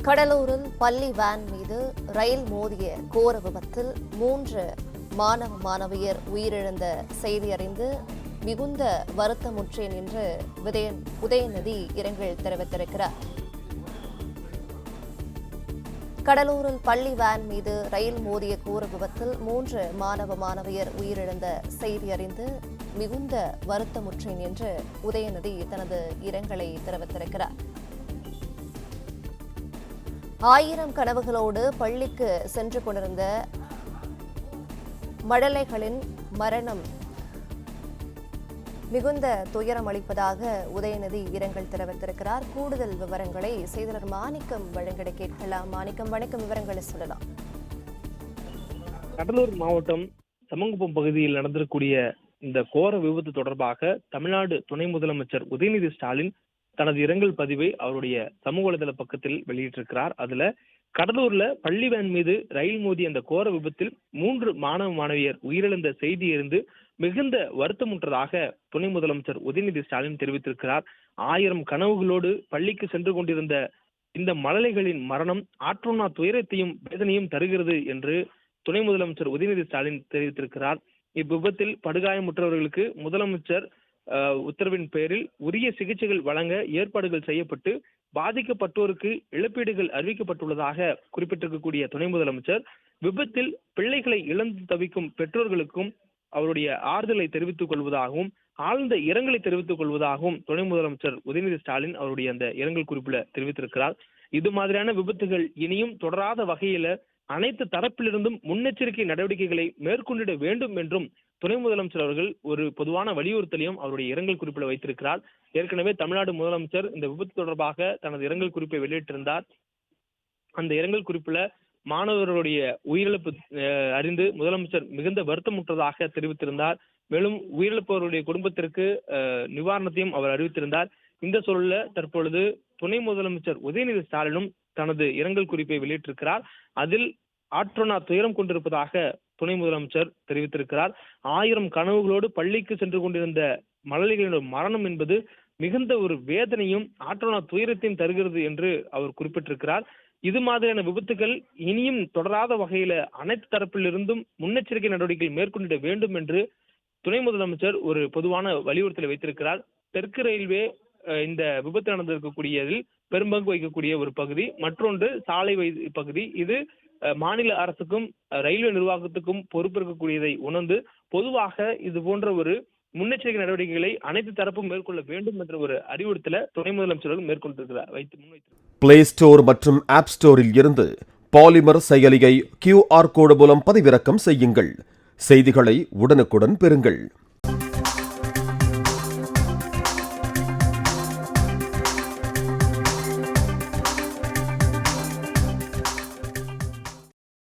கடலூரில் பள்ளி வேன் மீது ரயில் மோதிய கோர விபத்தில் 3 மாணவ மாணவியர் உயிரிழந்த செய்தி அறிந்து மிகுந்த வருத்தமுற்றேன் என்று உதயநிதி இரங்கல் தெரிவித்திருக்கிறார். கடலூரில் பள்ளி வேன் மீது ரயில் மோதிய கோர விபத்தில் 3 மாணவ மாணவியர் உயிரிழந்த செய்தி அறிந்து மிகுந்த வருத்தமுற்றேன் என்று உதயநிதி தனது இரங்கலை தெரிவித்திருக்கிறார். 1000 கனவுகளோடு பள்ளிக்கு சென்று கொண்டிருந்த மழலைகளின் மரணம் மிகுந்த துயரம் அளிப்பதாக உதயநிதி இரங்கல் தெரிவித்திருக்கிறார். கூடுதல் விவரங்களை செய்தியாளர் மாணிக்கம் வழங்கிட கேட்கலாம். மாணிக்கம், வணக்கம். விவரங்களை சொல்லலாம். கடலூர் மாவட்டம் சமங்குப்பம் பகுதியில் நடந்திருக்கூடிய இந்த கோர விபத்து தொடர்பாக தமிழ்நாடு துணை முதலமைச்சர் உதயநிதி ஸ்டாலின் தனது இரங்கல் பதிவை அவருடைய சமூக வலைதள பக்கத்தில் வெளியிட்டிருக்கிறார். அதுல கடலூர்ல பள்ளி வேன் மீது ரயில் மோதிய அந்த கோர விபத்தில் 3 மாணவ மாணவியர் உயிரிழந்த செய்தி இருந்து மிகுந்த வருத்தமுற்றதாக துணை முதலமைச்சர் உதயநிதி ஸ்டாலின் தெரிவித்திருக்கிறார். 1000 கனவுகளோடு பள்ளிக்கு சென்று கொண்டிருந்த இந்த மழலைகளின் மரணம் ஆற்றொன்னா துயரத்தையும் வேதனையும் தருகிறது என்று துணை முதலமைச்சர் உதயநிதி ஸ்டாலின் தெரிவித்திருக்கிறார். இவ்விபத்தில் படுகாயமுற்றவர்களுக்கு முதலமைச்சர் உத்தரவின் பேரில் உரிய சிகிச்சைகள் வழங்க ஏற்பாடுகள் செய்யப்பட்டு பாதிக்கப்பட்டோருக்கு இழப்பீடுகள் அறிவிக்கப்பட்டுள்ளதாக குறிப்பிட்டிருக்கக்கூடிய துணை முதலமைச்சர் விபத்தில் பிள்ளைகளை இழந்து தவிக்கும் பெற்றோர்களுக்கும் அவருடைய ஆறுதலை தெரிவித்துக் கொள்வதாகவும் ஆழ்ந்த இரங்கலை தெரிவித்துக் கொள்வதாகவும் துணை முதலமைச்சர் உதயநிதி ஸ்டாலின் அவருடைய அந்த இரங்கல் குறிப்பில் தெரிவித்திருக்கிறார். இது மாதிரியான விபத்துகள் இனியும் தொடராத வகையில அனைத்து தரப்பிலிருந்தும் முன்னெச்சரிக்கை நடவடிக்கைகளை மேற்கொண்டிட வேண்டும் என்றும் துணை முதலமைச்சர் அவர்கள் ஒரு பொதுவான வலியுறுத்தலையும் அவருடைய இரங்கல் குறிப்பில் வைத்திருக்கிறார். ஏற்கனவே தமிழ்நாடு முதலமைச்சர் இந்த விபத்து தொடர்பாக தனது இரங்கல் குறிப்பை வெளியிட்டிருந்தார். அந்த இரங்கல் குறிப்பில் மாணவர்களுடைய உயிரிழப்பு அறிந்து முதலமைச்சர் மிகுந்த வருத்தமுற்றதாக தெரிவித்திருந்தார். மேலும் உயிரிழப்பவர்களுடைய குடும்பத்திற்கு நிவாரணத்தையும் அவர் அறிவித்திருந்தார். இந்த சூழல்ல தற்பொழுது துணை முதலமைச்சர் உதயநிதி ஸ்டாலினும் தனது இரங்கல் குறிப்பை வெளியிட்டிருக்கிறார். அதில் ஆற்றொன்னா துயரம் கொண்டிருப்பதாக துணை முதலமைச்சர் தெரிவித்திருக்கிறார். 1000 கனவுகளோடு பள்ளிக்கு சென்று கொண்டிருந்த மழலைகளின் மரணம் என்பது மிகுந்த ஒரு வேதனையும் ஆற்றொன்னா துயரத்தையும் தருகிறது என்று அவர் குறிப்பிட்டிருக்கிறார். இது மாதிரியான விபத்துகள் இனியும் தொடராத வகையில அனைத்து தரப்பிலிருந்தும் முன்னெச்சரிக்கை நடவடிக்கைகள் மேற்கொண்டிட வேண்டும் என்று துணை முதலமைச்சர் ஒரு பொதுவான வலியுறுத்தலை வைத்திருக்கிறார். தெற்கு ரயில்வே இந்த விபத்து நடந்திருக்கக்கூடியதில் பெரும்பங்கு வகிக்கக்கூடிய ஒரு பகுதி, மற்றொன்று சாலை பகுதி. இது மாநில அரசுக்கும் ரயில்வே நிர்வாகத்துக்கும் பொறுப்பேற்கக்கூடியதை உணர்ந்து பொதுவாக இது போன்ற ஒரு முன்னெச்சரிக்கை நடவடிக்கைகளை அனைத்து தரப்பும் மேற்கொள்ள வேண்டும் என்ற ஒரு அறிவுறுத்தலை துணை முதலமைச்சர் மேற்கொண்டிருக்கிறார். பிளே ஸ்டோர் மற்றும் ஆப் ஸ்டோரில் இருந்து பாலிமர் செயலியை QR கோடு மூலம் பதிவிறக்கம் செய்யுங்கள். செய்திகளை உடனுக்குடன் பெறுங்கள்.